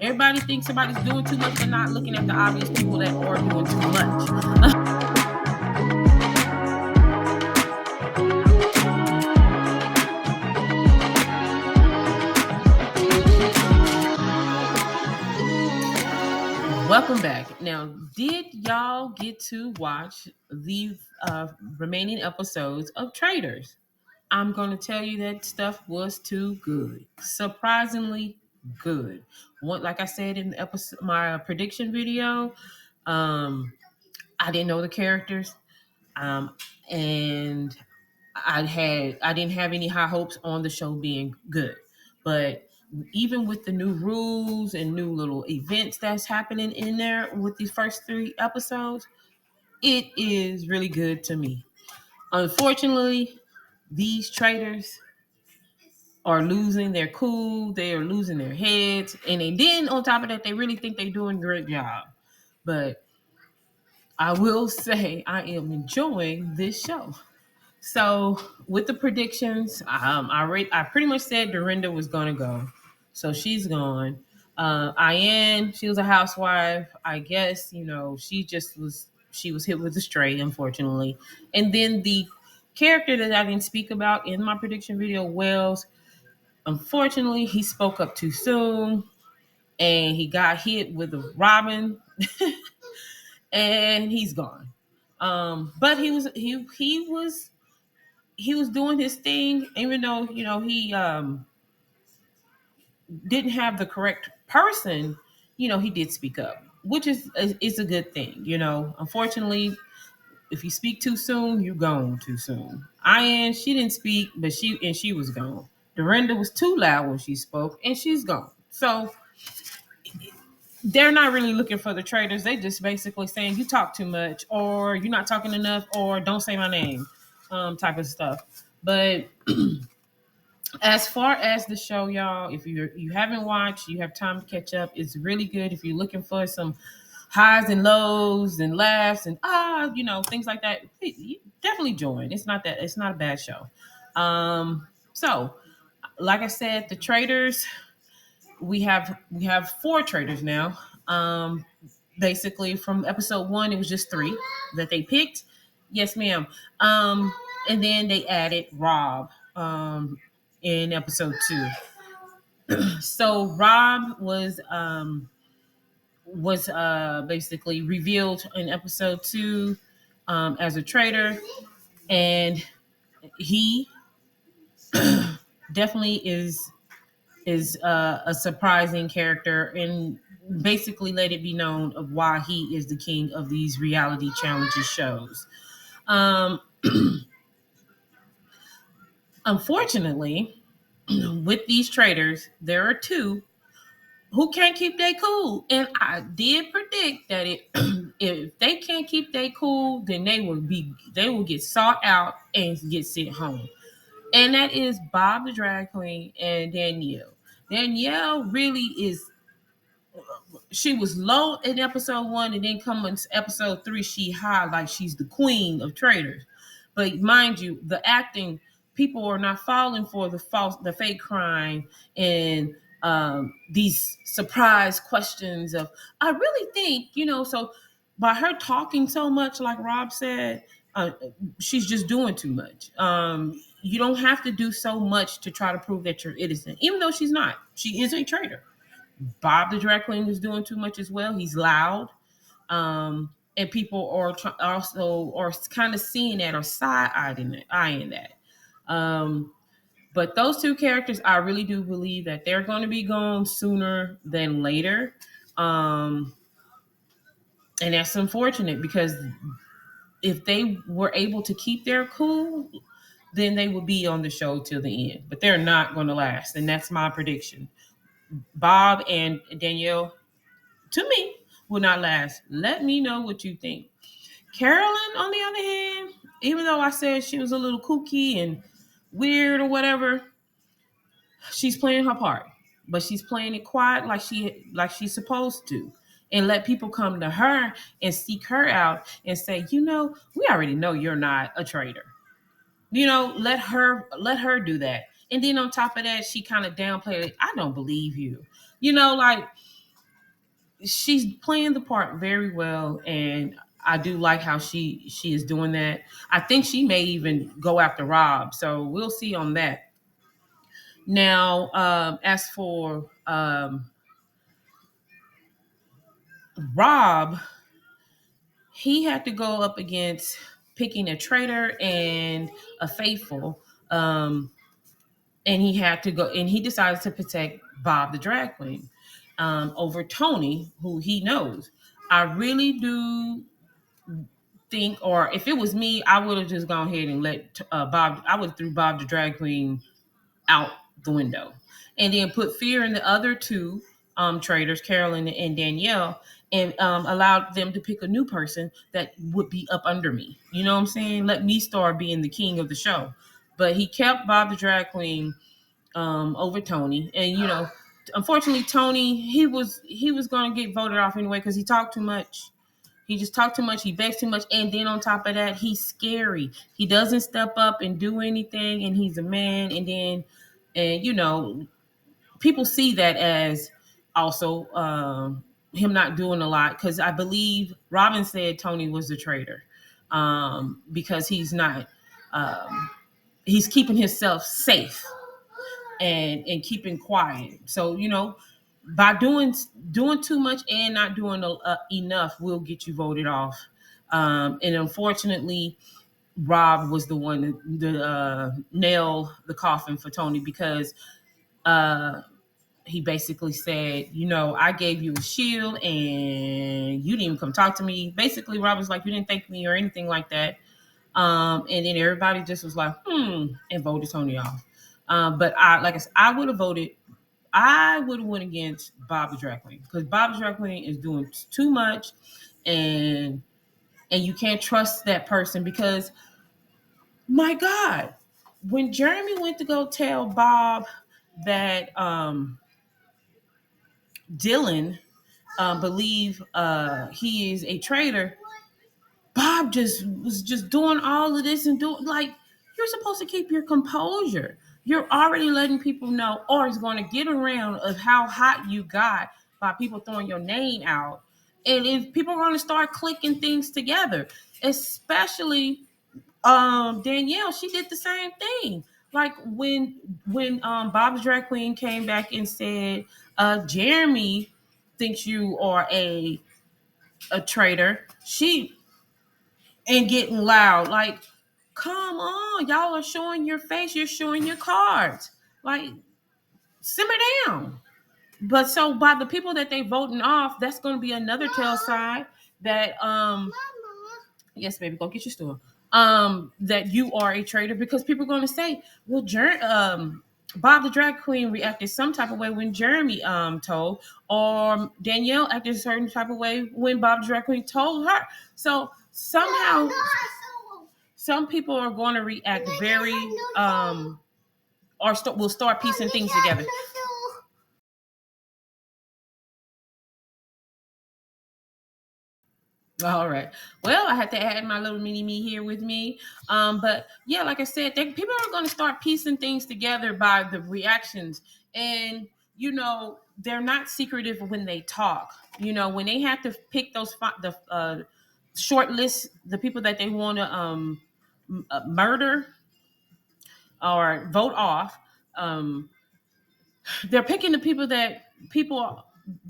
Everybody thinks somebody's doing too much, but not looking at the obvious people that are doing too much. Welcome back. Now, did y'all get to watch the remaining episodes of Traitors? I'm going to tell you that stuff was too good. Surprisingly good. Like I said in the episode, my prediction video, I didn't know the characters, and I didn't have any high hopes on the show being good, but even with the new rules and new little events that's happening in there with these first 3 episodes, it is really good to me. Unfortunately, these traitors are losing their cool, they are losing their heads, and then on top of that, they really think they're doing a great job. But I will say I am enjoying this show. So with the predictions, I pretty much said Dorinda was gonna go, so she's gone. Ian, she was a housewife. I guess she was hit with a stray, unfortunately. And then the character that I didn't speak about in my prediction video, Wells, unfortunately, he spoke up too soon, and he got hit with a robin, and he's gone. But he was doing his thing, even though he didn't have the correct person. He did speak up, which is a good thing. Unfortunately, if you speak too soon, you're gone too soon. Ian, she didn't speak, but she was gone. Dorinda was too loud when she spoke, and she's gone. So they're not really looking for the traitors. They just basically saying you talk too much, or you're not talking enough, or don't say my name, type of stuff. But as far as the show, y'all, if you haven't watched, you have time to catch up. It's really good if you're looking for some highs and lows and laughs and things like that. You definitely join. It's not a bad show. So like I said, the traitors, we have 4 traitors now. Basically from episode 1, it was just 3 that they picked. Yes, ma'am. And then they added Rob in episode 2. So Rob was basically revealed in episode 2 as a traitor, and he definitely is a surprising character, and basically let it be known of why he is the king of these reality challenges shows. Um, Unfortunately, with these traitors, there are 2 who can't keep their cool, and I did predict that if they can't keep their cool, then they will get sought out and get sent home. And that is Bob the drag queen and Danielle. Danielle really is. She was low in episode 1, and then come in episode 3, she high like she's the queen of traitors. But mind you, the acting, people are not falling for the fake crime and these surprise questions of, I really think, so by her talking so much, like Rob said, she's just doing too much. You don't have to do so much to try to prove that you're innocent, even though she's not. She is a traitor. Bob the drag queen is doing too much as well. He's loud. And people are kind of seeing that or eyeing that. But those 2 characters, I really do believe that they're going to be gone sooner than later. And that's unfortunate, because if they were able to keep their cool, then they would be on the show till the end. But they're not going to last. And that's my prediction. Bob and Danielle, to me, will not last. Let me know what you think. Carolyn, on the other hand, even though I said she was a little kooky and weird or whatever, she's playing her part, but she's playing it quiet, like she's supposed to, and let people come to her and seek her out and say, we already know you're not a traitor. Let her do that. And then on top of that, she kind of downplayed it. I don't believe you. Like she's playing the part very well, and I do like how she is doing that. I think she may even go after Rob, so we'll see on that. Now, as for Rob, he had to go up against picking a traitor and a faithful. And he had to go, and he decided to protect Bob the drag queen over Tony, who he knows. I really do think, or if it was me, I would have just gone ahead and let Bob. I would have threw Bob the drag queen out the window, and then put fear in the other two traitors, Carolyn and Danielle, and allowed them to pick a new person that would be up under me. You know what I'm saying? Let me start being the king of the show. But he kept Bob the drag queen over Tony, and unfortunately, Tony he was going to get voted off anyway because he talked too much. He just talked too much. He begs too much. And then on top of that, he's scary. He doesn't step up and do anything. And he's a man. And people see that as also him not doing a lot. Because I believe Robin said Tony was the traitor because he's not, he's keeping himself safe and keeping quiet. So, by doing too much and not doing enough will get you voted off. And unfortunately, Rob was the one to nail the coffin for Tony because he basically said, I gave you a shield and you didn't even come talk to me. Basically, Rob was like, you didn't thank me or anything like that. And then everybody just was like, and voted Tony off. But like I said, I would have went against Bob the drag queen because Bob the drag queen is doing too much, and you can't trust that person because, my God, when Jeremy went to go tell Bob that Dylan believe he is a traitor, Bob just was just doing all of this and doing like, you're supposed to keep your composure. You're already letting people know, or it's going to get around of how hot you got by people throwing your name out. And if people are going to start clicking things together, especially Danielle, she did the same thing. Like when Bob the drag queen came back and said, Jeremy thinks you are a traitor. She and getting loud. Like, come on, y'all are showing your face, you're showing your cards. Like, simmer down. But so by the people that they voting off, that's going to be another tail side that yes, baby, go get your stool. That you are a traitor because people are going to say, well, Bob the drag queen reacted some type of way when Jeremy told, or Danielle acted a certain type of way when Bob the drag queen told her. So somehow some people are going to react very or will start piecing things together. All right. Well, I had to add my little mini me here with me. But yeah, like I said, people are going to start piecing things together by the reactions. And, they're not secretive when they talk. When they have to pick the short list, the people that they want to murder or vote off, um, they're picking they're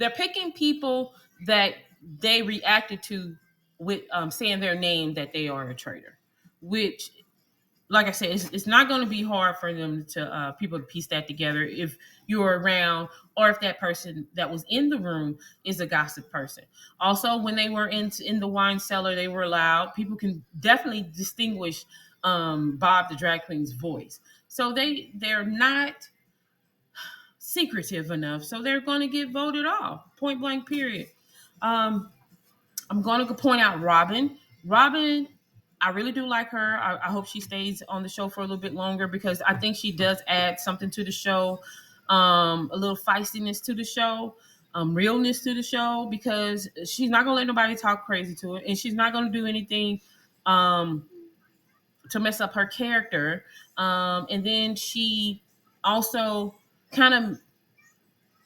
picking people that they reacted to with saying their name that they are a traitor, which, like I said, it's not going to be hard for them to people to piece that together if you're around or if that person that was in the room is a gossip person. Also, when they were in the wine cellar, they were loud. People can definitely distinguish Bob the drag queen's voice, so they're not secretive enough, so they're going to get voted off. Point blank. Period. Um, I'm going to point out Robin. Robin, I really do like her. I hope she stays on the show for a little bit longer because I think she does add something to the show, a little feistiness to the show, realness to the show because she's not going to let nobody talk crazy to her, and she's not going to do anything to mess up her character. And then she also kind of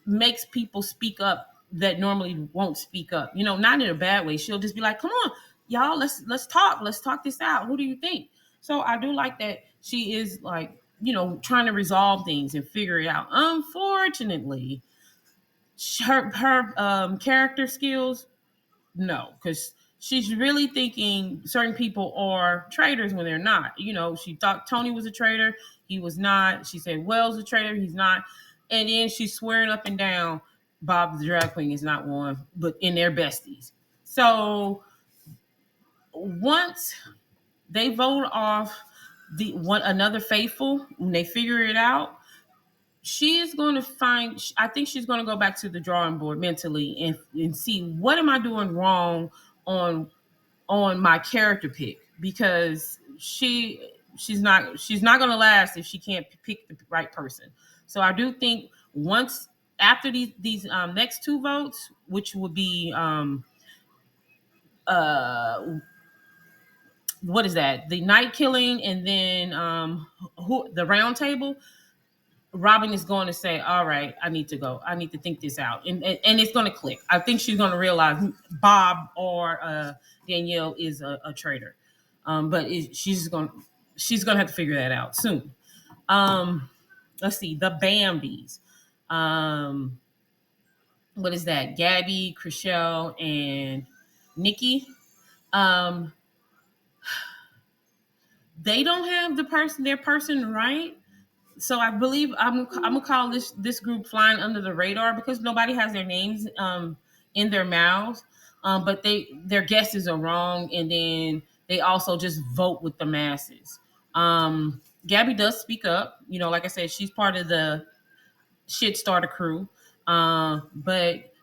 makes people speak up that normally won't speak up. Not in a bad way. She'll just be like, "Come on, y'all, let's talk. Let's talk this out. Who do you think?" So I do like that she is like, trying to resolve things and figure it out. Unfortunately, her character skills, no, because she's really thinking certain people are traitors when they're not. She thought Tony was a traitor. He was not. She said Wells a traitor. He's not. And then she's swearing up and down Bob the drag queen is not one, but in their besties. So once they vote off another faithful, when they figure it out, she is going to I think she's going to go back to the drawing board mentally and see what am I doing wrong on my character pick, because she's not going to last if she can't pick the right person. So I do think once after these next two votes, which would be uh what is that, the night killing, and then the round table, Robin is going to say, all right, I need to go. I need to think this out. And it's going to click. I think she's going to realize Bob or Danielle is a traitor. But she's going to have to figure that out soon. Let's see. The Bambis. What is that? Gabby, Chriselle, and Nikki. They don't have their person right. So I believe I'm gonna call this group flying under the radar, because nobody has their names in their mouths, but their guesses are wrong, and then they also just vote with the masses. Gabby does speak up, like I said, she's part of the shit starter crew, but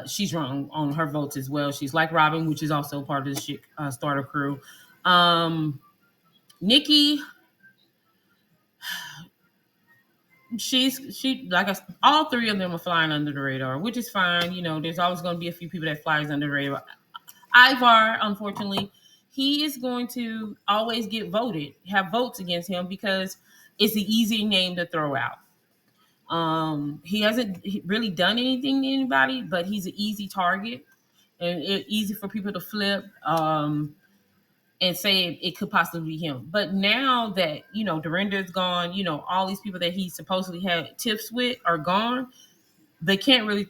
she's wrong on her votes as well. She's like Robin, which is also part of the shit starter crew. Nikki, she like all three of them are flying under the radar, which is fine. There's always going to be a few people that flies under the radar. Ivar, unfortunately, he is going to always have votes against him, because it's an easy name to throw out. He hasn't really done anything to anybody, but he's an easy target, and it's easy for people to flip and say it could possibly be him. But now that, Dorinda's gone, all these people that he supposedly had tips with are gone, they can't really,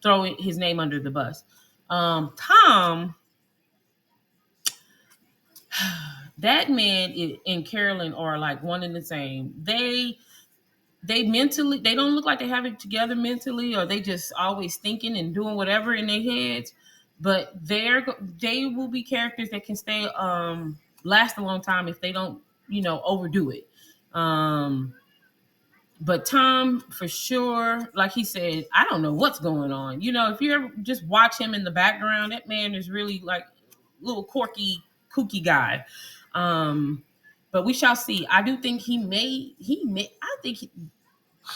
throw his name under the bus. Tom, that man and Carolyn are like one and the same. They mentally, they don't look like they have it together mentally, or they just always thinking and doing whatever in their heads. But they will be characters that can stay last a long time if they don't overdo it. But Tom, for sure, like he said, I don't know what's going on. If you ever just watch him in the background, that man is really like little quirky, kooky guy. But we shall see. I do think I think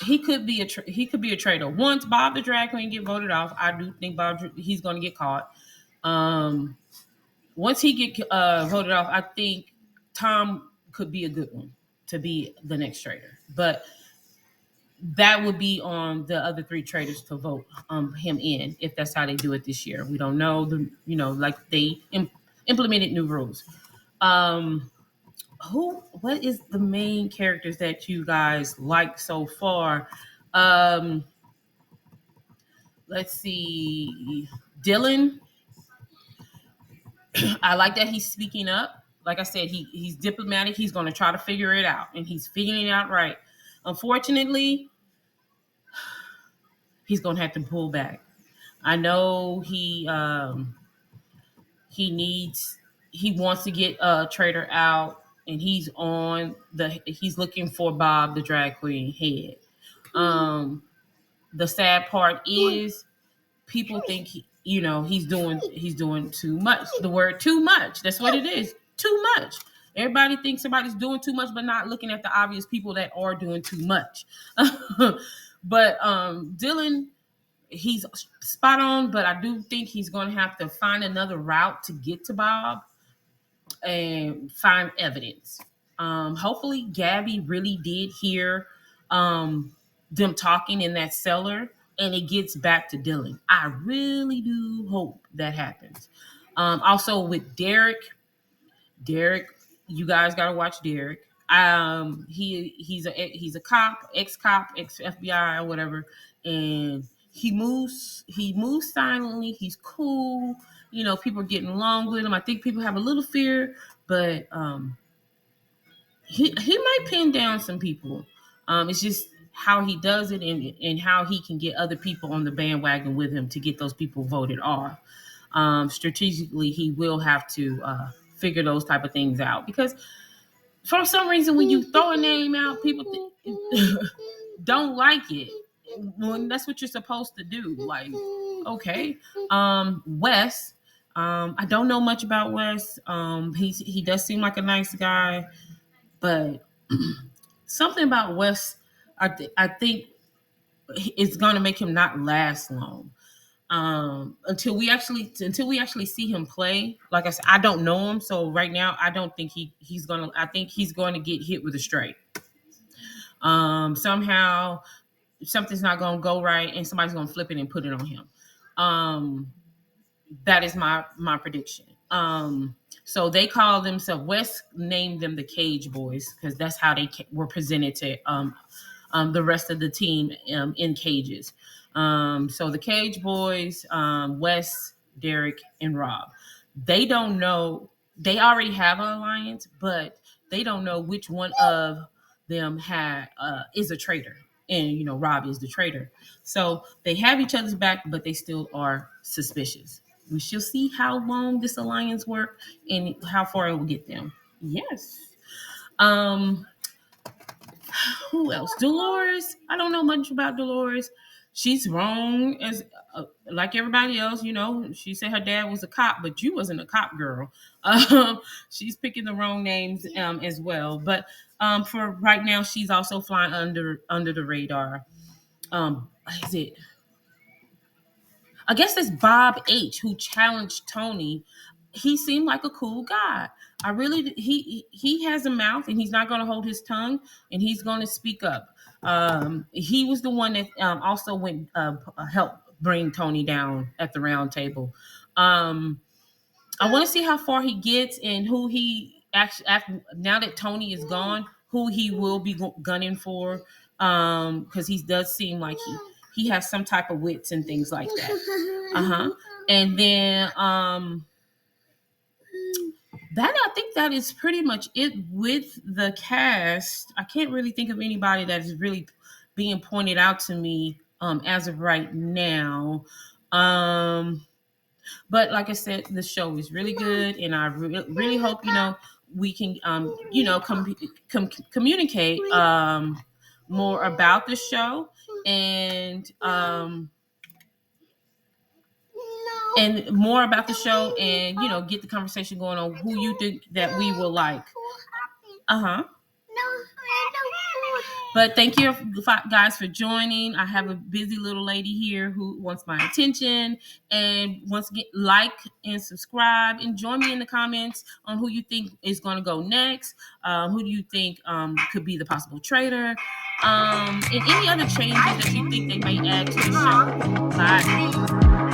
he could be a traitor. Once Bob the drag queen get voted off, I do think he's going to get caught. Once he get voted off, I think Tom could be a good one to be the next traitor. But that would be on the other three traitors to vote him in, if that's how they do it this year. We don't know. Like they implemented new rules. What is the main characters that you guys like so far? Let's see. Dylan. I like that he's speaking up. Like I said, he's diplomatic. He's going to try to figure it out, and he's figuring it out right. Unfortunately, he's going to have to pull back. I know he wants to get Traitor out, and he's looking for Bob the drag queen head. The sad part is people think he's doing too much. The word too much. That's what it is. Too much. Everybody thinks somebody's doing too much, but not looking at the obvious people that are doing too much. But Dylan, he's spot on, but I do think he's going to have to find another route to get to Bob and find evidence. Hopefully Gabby really did hear them talking in that cellar, and it gets back to Dylan. I really do hope that happens. Also with Derek, you guys gotta watch Derek. He's a cop, ex FBI or whatever, and he moves silently. He's cool. People are getting along with him. I think people have a little fear, but he might pin down some people. It's just how he does it, and how he can get other people on the bandwagon with him to get those people voted off. Strategically, he will have to figure those type of things out, because for some reason when you throw a name out, people don't like it. Well, that's what you're supposed to do. Like, okay. Wes, I don't know much about Wes. He does seem like a nice guy, but something about Wes, I think it's gonna make him not last long. Until we actually see him play. Like I said, I don't know him, so right now I don't think he's gonna. I think he's going to get hit with a straight. Somehow something's not gonna go right, and somebody's gonna flip it and put it on him. That is my prediction. So they call themselves, West named them the Cage Boys, because that's how they were presented to the rest of the team in cages. So the Cage Boys, Wes, Derek, and Rob. They don't know. They already have an alliance, but they don't know which one of them is a traitor. And Rob is the traitor. So they have each other's back, but they still are suspicious. We shall see how long this alliance works and how far it will get them. Yes. Who else? Dolores. I don't know much about Dolores. She's wrong as like everybody else. She said her dad was a cop, but you wasn't a cop, girl. She's picking the wrong names as well. But for right now, she's also flying under the radar. Is it? I guess it's Bob H, who challenged Tony. He seemed like a cool guy. He has a mouth, and he's not going to hold his tongue, and he's going to speak up. He was the one that also went helped bring Tony down at the round table. I want to see how far he gets, and who he actually, now that Tony is gone, who he will be gunning for, because he does seem like he has some type of wits and things like that. And then I think that is pretty much it with the cast. I can't really think of anybody that is really being pointed out to me as of right now. But like I said, the show is really good, and I really hope we can communicate more about the show, and more about the show, and get the conversation going on who you think that we will like. But thank you guys for joining. I have a busy little lady here who wants my attention and wants to like and subscribe, and join me in the comments on who you think is going to go next. Who do you think could be the possible traitor? And any other changes that you think they may add to the show. Bye.